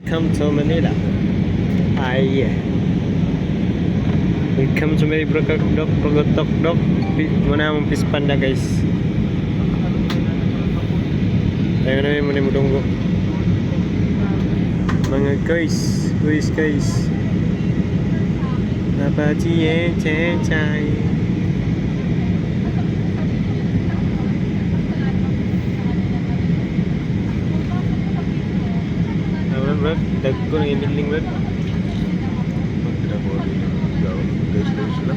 Welcome to Manila. Ay. Welcome to my Progotok. Muna mong pispanda guys. Tayo na muna mo dunggo. Mga guys. Napachiye chay. Bro, dagko ng imiling bro. Pinabori ng gawin. Guys lang.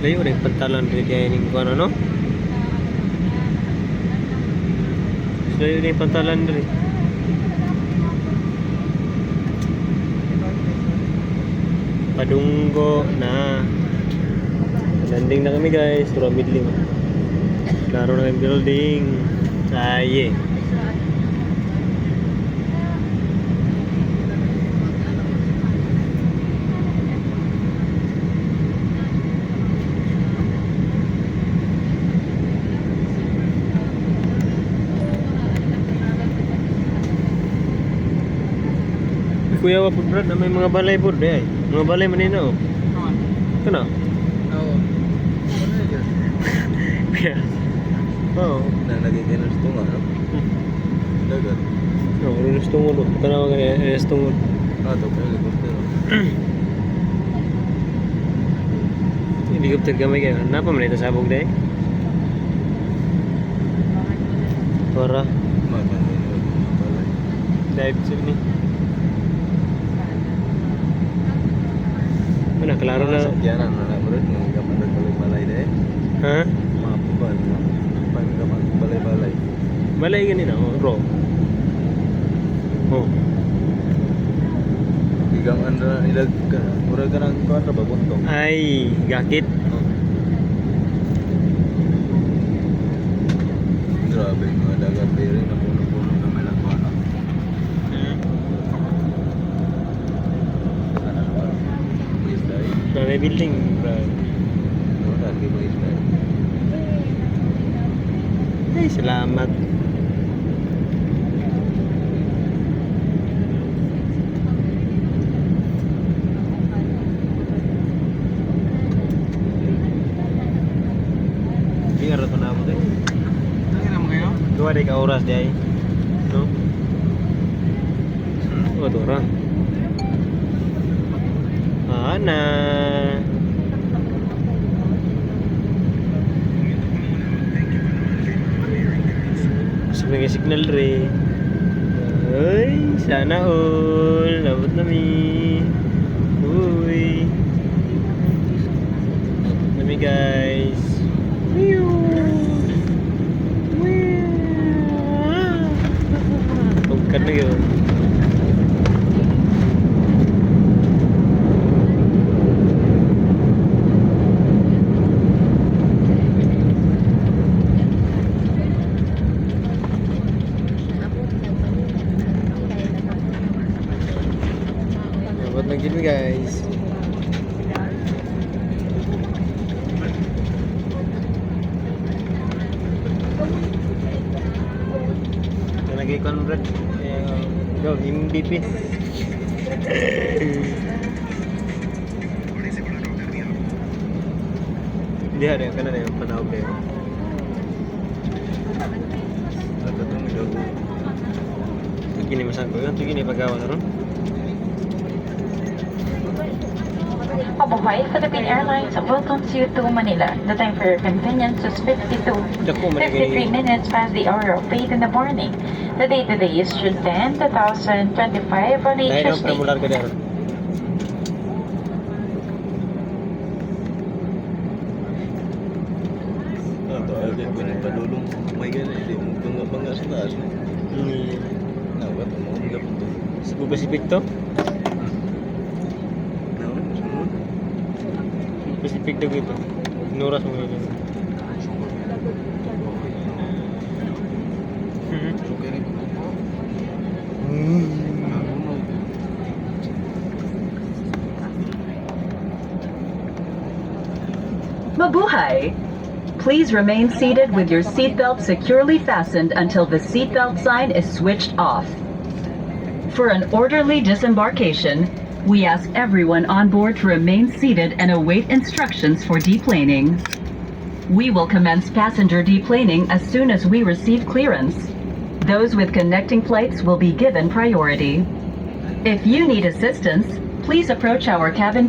Layo rin pantalan rin kaya yung kung ano no? Layo rin pantalan rin. Padunggo na. Landing na kami guys, puro midling. Laro na kami building. Saye. Kuya wa pud brad, may mga balay pud ay. Mga balay manina oh. Kana? Oo. Kaya. Oo. Naging kinos ito nga, no? Dagat. Oo, rinos tungod. Tanawa ka niya, rinos tungod. Ito pa yung helicopter. Helicopter gamay kayo. Napa man ito sabog dahi? Para Matang yun. Balay. dive sila ni. Ano, klaro na. Sakyanan na namulit. Mga kapandag balay-balay deh. Ha? Mga pupal. Pagkaman balay-balay. Balay ganina, oh, bro. Oh. Igang anda ilag ka. Murag ka ng kuwan ba buntong. Ay, gakit. Grabe mga dagat diri na puno-puno na malakwana. Na may building, bro. Lagi mo isda. Ay, salamat. Biar ito na ako tayo. Nangyari mo kayo? Dua day ka oras day. No? Oh, dora. Ana. May signal re. Ay, sana all. Labot na mi. Uy. Labot na mi guys. Meow. Tungkad na yun. Labot na gini guys. Lagi konvert go MVP. Dia ada kan ada yang panawag dia. Nagkatong dago. Gini masan ko yun, gini paggawa na ron. Mabuhay, Philippine Airlines welcomes you to Manila. The time for your convenience is 53 minutes past the hour of 8 in the morning. The date today is June 10, 2025 on a Dahil ang Tuesday. pramular ka dyan. Ito ay padulong. May gani di mo bangga sa taas. Nawat mo ang lapto. Sa Pacific to? Pacific daw ito. Ignoras mo yun. Okay rin. Mabuhay! Please remain seated with your seatbelt securely fastened until the seatbelt sign is switched off. For an orderly disembarkation, we ask everyone on board to remain seated and await instructions for deplaning. We will commence passenger deplaning as soon as we receive clearance. Those with connecting flights will be given priority. If you need assistance, please approach our cabin